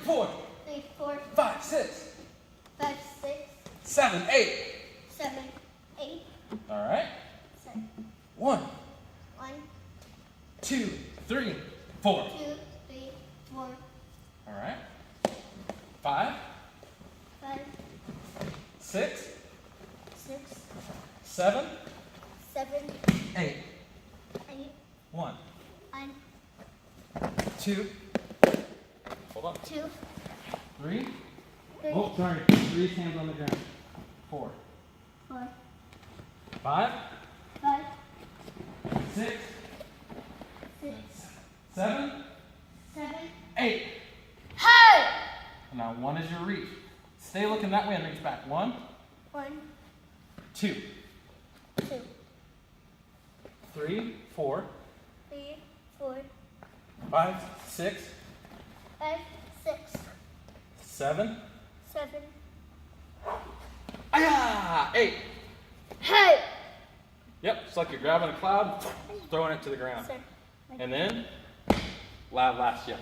4, 3, 4, 5, 6, 5, 6, 7, 8. 7, 8, All right. 7, 1, 1, 2, 3, 4. 2, 3, 4, All right. 5, 5, 6, 6, 7, 7, 8. 8, 1, 1, 2. Hold on. 2, 3, 3, oh, sorry. 3 hands on the ground. 4, 4, 5, 5, 6, 6, 7, 7. 8. Hey! Now 1 is your reach. Stay looking that way and reach back. 1, 1, 2, 2, 3, 4, 3, 4, 5, 6, 5, 6, 7. 7. Ah, 8. Hey! Yep, it's like you're grabbing a cloud, throwing it to the ground. Sir. And then, last jump.